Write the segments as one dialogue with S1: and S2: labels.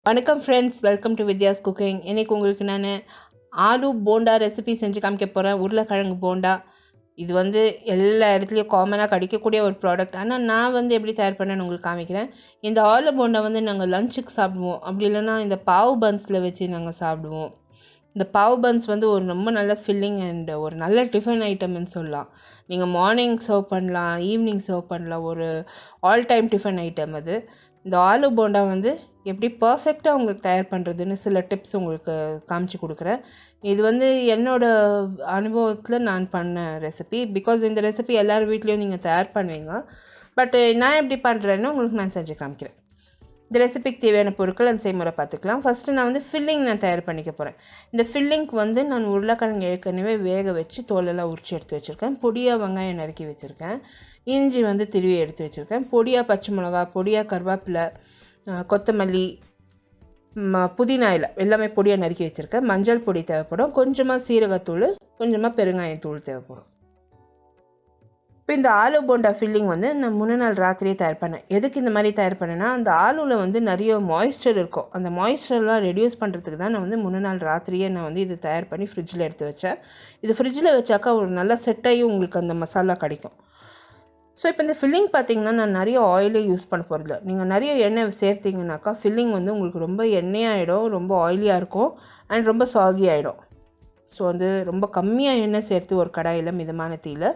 S1: வணக்கம் friends, welcome to Vidya's cooking. இன்றைக்கி உங்களுக்கு நான் ஆலு போண்டா ரெசிபி செஞ்சு காமிக்க போகிறேன். உருளைக்கிழங்கு போண்டா இது எல்லா இடத்துலையும் காமனாக கிடைக்கக்கூடிய ஒரு ப்ராடக்ட். ஆனால் நான் எப்படி தயார் பண்ணேன்னு உங்களுக்கு காமிக்கிறேன். இந்த ஆலு போண்டா நாங்கள் லஞ்சுக்கு சாப்பிடுவோம். அப்படி இல்லைன்னா இந்த பாவ் பன்ஸில் வச்சு நாங்கள் சாப்பிடுவோம். இந்த பாவ் பன்ஸ் ஒரு ரொம்ப நல்ல ஃபில்லிங் அண்ட் ஒரு நல்ல டிஃபன் ஐட்டம்னு சொல்லலாம். நீங்கள் மார்னிங் சர்வ் பண்ணலாம், ஈவினிங் சர்வ் பண்ணலாம். ஒரு ஆல் டைம் டிஃபன் ஐட்டம் அது. இந்த ஆலு போண்டா எப்படி பர்ஃபெக்டாக உங்களுக்கு தயார் பண்ணுறதுன்னு சில டிப்ஸ் உங்களுக்கு காமிச்சு கொடுக்குறேன். இது என்னோடய அனுபவத்தில் நான் பண்ண ரெசிபி. பிகாஸ் இந்த ரெசிபி எல்லார் வீட்லேயும் நீங்கள் தயார் பண்ணுவீங்க. பட் நான் எப்படி பண்ணுறேன்னு உங்களுக்கு நான் செஞ்சு காமிக்கிறேன். இந்த ரெசிபிக்கு தேவையான பொருட்கள் அந்த செய்முறை பார்த்துக்கலாம். ஃபஸ்ட்டு நான் ஃபில்லிங் நான் தயார் பண்ணிக்க போகிறேன். இந்த ஃபில்லிங்க்கு நான் உருளைக்கிழங்கு ஏற்கனவே வேக வச்சு தோலெல்லாம் உரிச்சு எடுத்து வச்சுருக்கேன். பொடியாக வெங்காயம் நறுக்கி வச்சுருக்கேன். இஞ்சி திருவி எடுத்து வச்சுருக்கேன். பொடியாக பச்சை மிளகா, பொடியாக கருவேப்பிலை, கொத்தமல்லி, புதினா இலை எல்லாமே பொடியாக நறுக்கி வச்சுருக்கேன். மஞ்சள் பொடி தேவைப்படும், கொஞ்சமாக சீரகத்தூள், கொஞ்சமாக பெருங்காயத்தூள் தேவைப்படும். இப்போ இந்த ஆலு போண்டா ஃபில்லிங் நான் முன்ன நாள் ராத்திரியே தயார் பண்ணேன். எதுக்கு இந்த மாதிரி தயார் பண்ணேன்னா, அந்த ஆலுவில் நிறைய மாய்ஸ்சர் இருக்கும். அந்த மாய்ஸ்சர்லாம் ரெடியூஸ் பண்ணுறதுக்கு தான் நான் முன்ன நாள் ராத்திரியே நான் இது தயார் பண்ணி ஃப்ரிட்ஜில் எடுத்து வச்சேன். இது ஃப்ரிட்ஜில் வச்சாக்கா ஒரு நல்ல செட்டாகி உங்களுக்கு அந்த மசாலா கிடைக்கும். ஸோ இப்போ இந்த ஃபில்லிங் பார்த்திங்கன்னா நான் நிறைய ஆயிலே யூஸ் பண்ண போகிறதில்ல. நீங்கள் நிறைய எண்ணெய் சேர்த்திங்கனாக்கா ஃபில்லிங் உங்களுக்கு ரொம்ப எண்ணெயாகிடும், ரொம்ப ஆயிலியாக இருக்கும் அண்ட் ரொம்ப சாகி ஆகிடும். ஸோ ரொம்ப கம்மியாக எண்ணெய் சேர்த்து ஒரு கடாயில் மிதமான தீயில்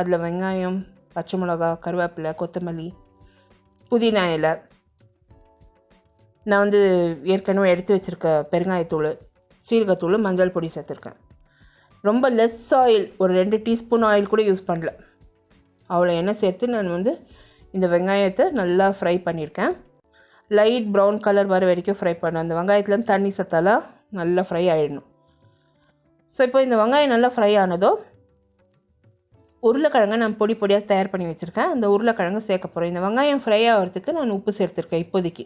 S1: அதில் வெங்காயம், பச்சை மிளகா, கருவேப்பிலை, கொத்தமல்லி, புதினா இலை, நான் ஏற்கனவே எடுத்து வச்சுருக்க பெருங்காயத்தூள், சீரகத்தூள், மஞ்சள் பொடி சேர்த்துருக்கேன். ரொம்ப லெஸ் ஆயில், ஒரு 2 டீஸ்பூன் ஆயில் கூட யூஸ் பண்ணல. அவ்வளோ எண்ணெய் சேர்த்து நான் இந்த வெங்காயத்தை நல்லா ஃப்ரை பண்ணியிருக்கேன். லைட் ப்ரௌன் கலர் வர வரைக்கும் ஃப்ரை பண்ணேன். அந்த வெங்காயத்துலேருந்து தண்ணி சத்தெல்லாம் நல்லா ஃப்ரை ஆகிடணும். ஸோ இப்போ இந்த வெங்காயம் நல்லா ஃப்ரை ஆனதோ உருளைக்கிழங்கை நான் பொடி பொடியாக தயார் பண்ணி வச்சுருக்கேன். அந்த உருளைக்கிழங்கு சேர்க்க போகிறேன். இந்த வெங்காயம் ஃப்ரை ஆகிறதுக்கு நான் உப்பு சேர்த்துருக்கேன் இப்போதைக்கு.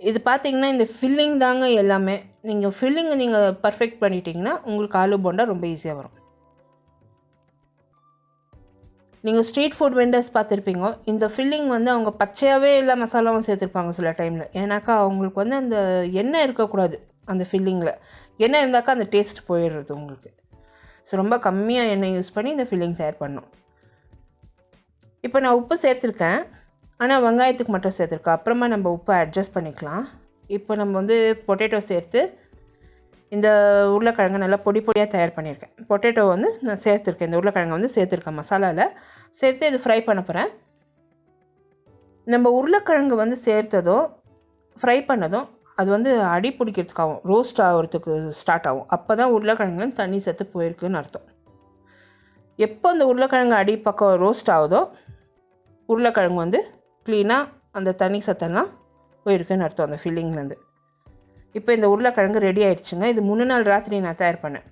S1: இது பார்த்திங்கன்னா இந்த ஃபில்லிங் தாங்க எல்லாமே. நீங்கள் ஃபில்லிங்கை நீங்கள் பர்ஃபெக்ட் பண்ணிட்டீங்கன்னா உங்களுக்கு ஆலு போண்டா ரொம்ப ஈஸியாக வரும். நீங்கள் ஸ்ட்ரீட் ஃபுட் வெண்டர்ஸ் பார்த்துருப்பீங்க. இந்த ஃபில்லிங் அவங்க பச்சையாகவே எல்லா மசாலாவும் சேர்த்துருப்பாங்க சில டைமில். ஏன்னாக்கா அவங்களுக்கு அந்த எண்ணெய் இருக்கக்கூடாது. அந்த ஃபில்லிங்கில் எண்ணெய் இருந்தாக்கா அந்த டேஸ்ட் போயிடுறது உங்களுக்கு. ஸோ ரொம்ப கம்மியாக எண்ணெய் யூஸ் பண்ணி இந்த ஃபில்லிங் தயார் பண்ணணும். இப்போ நான் உப்பு சேர்த்துருக்கேன், ஆனால் வெங்காயத்துக்கு மட்டும் சேர்த்துருக்கேன். அப்புறமா நம்ம உப்பை அட்ஜஸ்ட் பண்ணிக்கலாம். இப்போ நம்ம பொட்டேட்டோ சேர்த்து இந்த உருளைக்கிழங்கை நல்லா பொடி பொடியாக தயார் பண்ணியிருக்கேன். பொட்டேட்டோ நான் சேர்த்துருக்கேன். இந்த உருளைக்கிழங்கை சேர்த்துருக்கேன் மசாலாவில் சேர்த்து இது ஃப்ரை பண்ண போகிறேன். நம்ம உருளைக்கிழங்கு சேர்த்ததும் ஃப்ரை பண்ணதும் அது அடி பிடிக்கிறதுக்காகும், ரோஸ்ட் ஆகிறதுக்கு ஸ்டார்ட் ஆகும். அப்போ தான் உருளைக்கிழங்குல தண்ணி சேர்த்து போயிருக்குன்னு அர்த்தம். எப்போ அந்த உருளைக்கிழங்கு அடி பக்கம் ரோஸ்ட் ஆகுதோ உருளைக்கிழங்கு க்ளீனாக அந்த தண்ணி சத்தெல்லாம் போயிருக்குன்னு அர்த்தம் அந்த ஃபில்லிங்லேருந்து. இப்போ இந்த உருளைக்கிழங்கு ரெடி ஆகிடுச்சுங்க. இது முன்ன நாள் ராத்திரி நான் தயார் பண்ணேன்.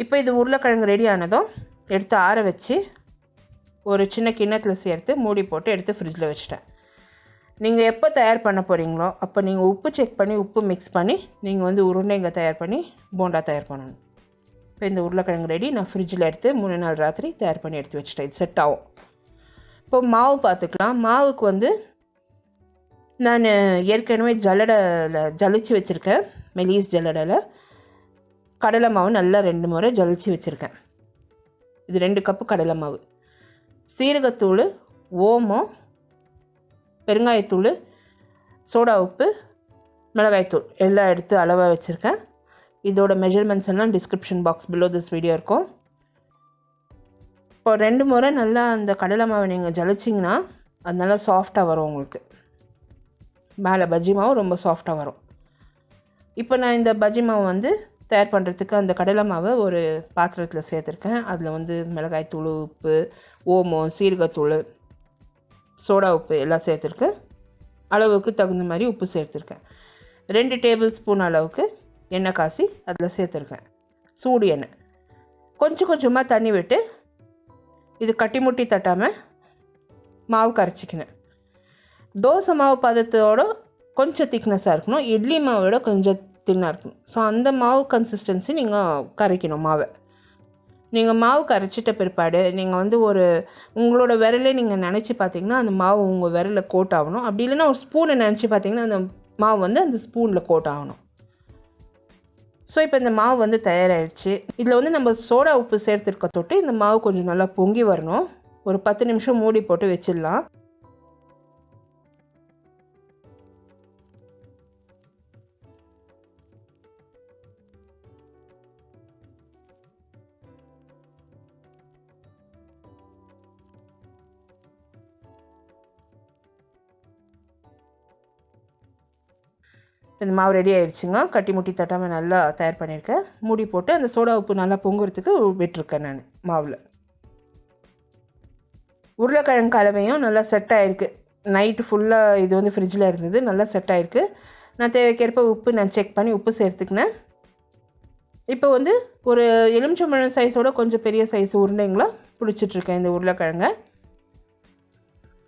S1: இப்போ இது உருளைக்கிழங்கு ரெடி ஆனதும் எடுத்து ஆற வச்சு ஒரு சின்ன கிண்ணத்தில் சேர்த்து மூடி போட்டு எடுத்து ஃப்ரிட்ஜில் வச்சுட்டேன். நீங்கள் எப்போ தயார் பண்ண போகிறீங்களோ அப்போ நீங்கள் உப்பு செக் பண்ணி உப்பு மிக்ஸ் பண்ணி நீங்கள் உருண்டைங்க தயார் பண்ணி போண்டா தயார் பண்ணணும். இப்போ இந்த உருளைக்கிழங்கு ரெடி. நான் ஃப்ரிட்ஜில் எடுத்து 3 நாள் ராத்திரி தயார் பண்ணி எடுத்து வச்சுட்டேன். இது செட் ஆகும். இப்போ மாவு பார்த்துக்கலாம். மாவுக்கு நான் ஏற்கனவே ஜல்லடையில் ஜலிச்சு வச்சுருக்கேன். மெலிஸ் ஜல்லடையில் கடலை மாவு நல்லா 2 முறை ஜலிச்சு வச்சுருக்கேன். இது 2 கப்பு கடலை மாவு. சீரகத்தூள், ஓமம், பெருங்காயத்தூள், சோடா உப்பு, மிளகாய்த்தூள் எல்லாம் எடுத்து அளவாக வச்சுருக்கேன். இதோட மெஷர்மெண்ட்ஸ் எல்லாம் description box below this video இருக்கும். இப்போ 2 முறை நல்லா அந்த கடலை மாவை நீங்கள் ஜலிச்சிங்கன்னா அது நல்லா சாஃப்டாக வரும். உங்களுக்கு மேலே பஜ்ஜி மாவு ரொம்ப சாஃப்டாக வரும். இப்போ நான் இந்த பஜ்ஜி மாவு தயார் பண்ணுறதுக்கு அந்த கடலை மாவை ஒரு பாத்திரத்தில் சேர்த்துருக்கேன். அதில் மிளகாய்த்தூள், உப்பு, ஓமம், சீரகத்தூள், சோடா உப்பு எல்லாம் சேர்த்துருக்கேன். அளவுக்கு தகுந்த மாதிரி உப்பு சேர்த்துருக்கேன். 2 டேபிள் ஸ்பூன் அளவுக்கு எண்ணெய் காசி அதில் சேர்த்துருக்கேன். சூடு எண்ணெய். கொஞ்சம் கொஞ்சமாக தண்ணி விட்டு இது கட்டி முட்டி தட்டாமல் மாவு கரைச்சிக்கினேன். தோசை மாவு பதத்தோட கொஞ்சம் திக்னஸாக இருக்கணும். இட்லி மாவோட கொஞ்சம் தின்னாக இருக்கணும். ஸோ அந்த மாவு கன்சிஸ்டன்சி நீங்கள் கரைக்கணும் மாவை. நீங்கள் மாவு கரைச்சிட்ட பிற்பாடு நீங்கள் வந்து உங்களோட விரலே நீங்கள் நினச்சி பார்த்தீங்கன்னா அந்த மாவு உங்கள் விரலில் கோட் ஆகணும். அப்படி இல்லைன்னா ஒரு ஸ்பூனை நினச்சி பார்த்தீங்கன்னா அந்த மாவு வந்து அந்த ஸ்பூனில் கோட் ஆகணும். ஸோ இப்போ இந்த மாவு வந்து தயாராகிடுச்சு. இதில் வந்து நம்ம சோடா உப்பு சேர்த்துருக்க தொட்டு இந்த மாவு கொஞ்சம் நல்லா பொங்கி வரணும். ஒரு 10 நிமிஷம் மூடி போட்டு வச்சிடலாம். இந்த மாவு ரெடி ஆகிடுச்சுங்க. கட்டி முட்டி தட்டாமல் நல்லா தயார் பண்ணியிருக்கேன். மூடி போட்டு அந்த சோடா உப்பு நல்லா பொங்குறதுக்கு விட்டுருக்கேன் நான் மாவில். உருளைக்கிழங்கு கலவையும் நல்லா செட் ஆகிருக்கு. நைட்டு ஃபுல்லாக இது வந்து ஃப்ரிட்ஜில் இருந்தது, நல்லா செட் ஆகிருக்கு. நான் தேவைக்கேற்ப உப்பு நான் செக் பண்ணி உப்பு சேர்த்துக்கினேன். இப்போ வந்து ஒரு எலுமிச்சம்பழம் சைஸோட கொஞ்சம் பெரிய சைஸ் உருண்டைங்களா பிடிச்சிட்ருக்கேன். இந்த உருளைக்கிழங்கை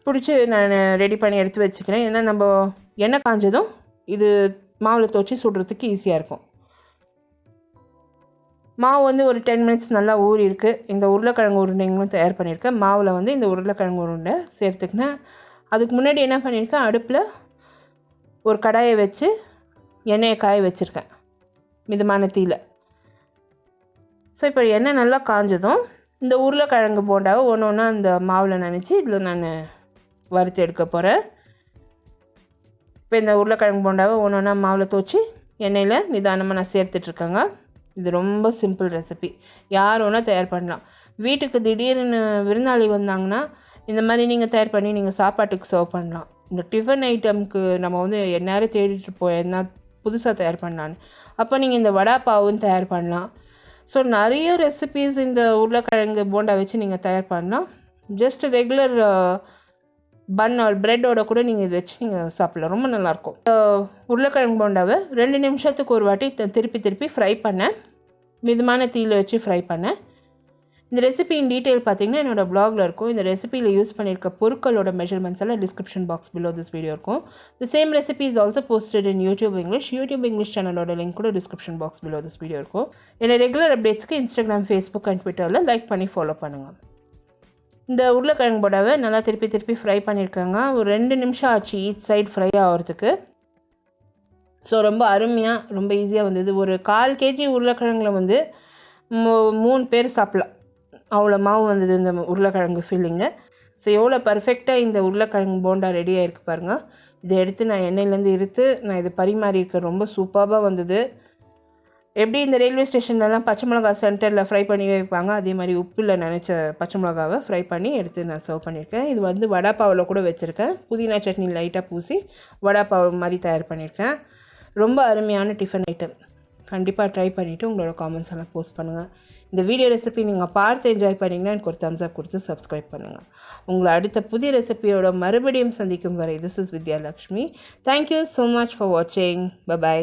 S1: பிடிச்சி நான் ரெடி பண்ணி எடுத்து வச்சுக்கிறேன். ஏன்னா நம்ம எண்ணெய் காஞ்சதும் இது மாவில் துவச்சி சுடுறதுக்கு ஈஸியாக இருக்கும். மாவு வந்து ஒரு 10 மினிட்ஸ் நல்லா ஊறி இருக்குது. இந்த உருளைக்கிழங்கு உருண்டைங்களும் தயார் பண்ணியிருக்கேன். மாவில் வந்து இந்த உருளைக்கிழங்கு உருண்டை சேர்த்துக்கினேன். அதுக்கு முன்னாடி என்ன பண்ணியிருக்கேன், அடுப்பில் ஒரு கடாயை வச்சு எண்ணெயை காய வச்சுருக்கேன் மிதமான தீயில். ஸோ இப்போ எண்ணெய் நல்லா காஞ்சதும் இந்த உருளைக்கிழங்கு போண்டாவை ஒன்று ஒன்றா அந்த மாவில் நினச்சி இதில் நான் வறுத்து எடுக்க போகிறேன். இப்போ இந்த உருளைக்கிழங்கு போண்டாவை ஒன்று ஒன்றா மாவில் துவச்சி எண்ணெயில் நிதானமாக நான் சேர்த்துட்ருக்கேங்க. இது ரொம்ப சிம்பிள் ரெசிபி, யார் வேணால் தயார் பண்ணலாம். வீட்டுக்கு திடீர்னு விருந்தாளி வந்தாங்கன்னா இந்த மாதிரி நீங்கள் தயார் பண்ணி நீங்கள் சாப்பாட்டுக்கு சர்வ் பண்ணலாம். இந்த டிஃபன் ஐட்டமுக்கு நம்ம வந்து எந்நேரம் தேடிட்டு போய் என்ன புதுசாக தயார் பண்ணலான்னு, அப்போ நீங்கள் இந்த வடா பாவும் தயார் பண்ணலாம். ஸோ நிறைய ரெசிபீஸ் இந்த உருளைக்கிழங்கு போண்டா வச்சு நீங்கள் தயார் பண்ணலாம். ஜஸ்ட் ரெகுலர் பன் ஆர் ப்ரெட்டோட கூட நீங்கள் இது வச்சு நீங்கள் சாப்பிடலாம், ரொம்ப நல்லாயிருக்கும். உருளைக்கிழங்கு போண்டாவை 2 நிமிஷத்துக்கு ஒரு வாட்டி திருப்பி ஃப்ரை பண்ணேன். மிதமான தீயில் வச்சு ஃப்ரை பண்ணேன். இந்த ரெசிபியின் டீட்டெயில் பார்த்தீங்கன்னா என்னோடய ப்ளாகில் இருக்கும். இந்த ரெசிபியில் யூஸ் பண்ணியிருக்க பொருட்களோட மெஷர்மெண்ட்ஸ் எல்லாம் description box below this video இருக்கும். The same recipe is also posted in YouTube English சேனலோட லிங்க் கூட description box below this video இருக்கும். என்னோட ரெகுலர் அப்டேட்ஸ்க்கு இன்ஸ்டாகிராம், ஃபேஸ்புக் அண்ட் ட்விட்டரில் லைக் பண்ணி ஃபாலோ பண்ணுங்கள். இந்த உருளைக்கிழங்கு போடாவை நல்லா திருப்பி ஃப்ரை பண்ணியிருக்காங்க. ஒரு 2 நிமிஷம் ஆச்சு ஈச் சைடு ஃப்ரை ஆகிறதுக்கு. ஸோ ரொம்ப அருமையாக ரொம்ப ஈஸியாக வந்தது. ஒரு 1/4 kg உருளைக்கிழங்குல வந்து 3 பேர் சாப்பிட்லாம், அவ்வளோ மாவு வந்தது இந்த உருளைக்கிழங்கு ஃபில்லிங்கு. ஸோ எவ்வளோ பர்ஃபெக்டாக இந்த உருளைக்கிழங்கு போண்டா ரெடியாக இருக்குது பாருங்கள். இதை எடுத்து நான் எண்ணெயிலேருந்து நான் இதை பரிமாறியிருக்கேன். ரொம்ப சூப்பராக வந்தது. எப்படி இந்த ரயில்வே ஸ்டேஷன்லலாம் பச்சை மிளகா சென்டரில் ஃப்ரை பண்ணி வைப்பாங்க, அதே மாதிரி உப்பில் நினச்ச பச்சை மிளகாவை ஃப்ரை பண்ணி எடுத்து நான் சர்வ் பண்ணியிருக்கேன். இது வந்து வடா பாவில் கூட வச்சுருக்கேன். புதினா சட்னி லைட்டாக பூசி வடா பாவு மாதிரி தயார் பண்ணியிருக்கேன். ரொம்ப அருமையான டிஃபன் ஐட்டம். கண்டிப்பாக ட்ரை பண்ணிவிட்டு உங்களோட காமெண்ட்ஸ் எல்லாம் போஸ்ட் பண்ணுங்கள். இந்த வீடியோ ரெசிபி நீங்கள் பார்த்து என்ஜாய் பண்ணிங்கன்னா எனக்கு ஒரு தம்ஸ் அப் கொடுத்து சப்ஸ்கிரைப் பண்ணுங்கள். உங்களை அடுத்த புதிய ரெசிபியோட மறுபடியும் சந்திக்கும் வரை this is Vidya Lakshmi. Thank you so much for வாட்சிங். பை.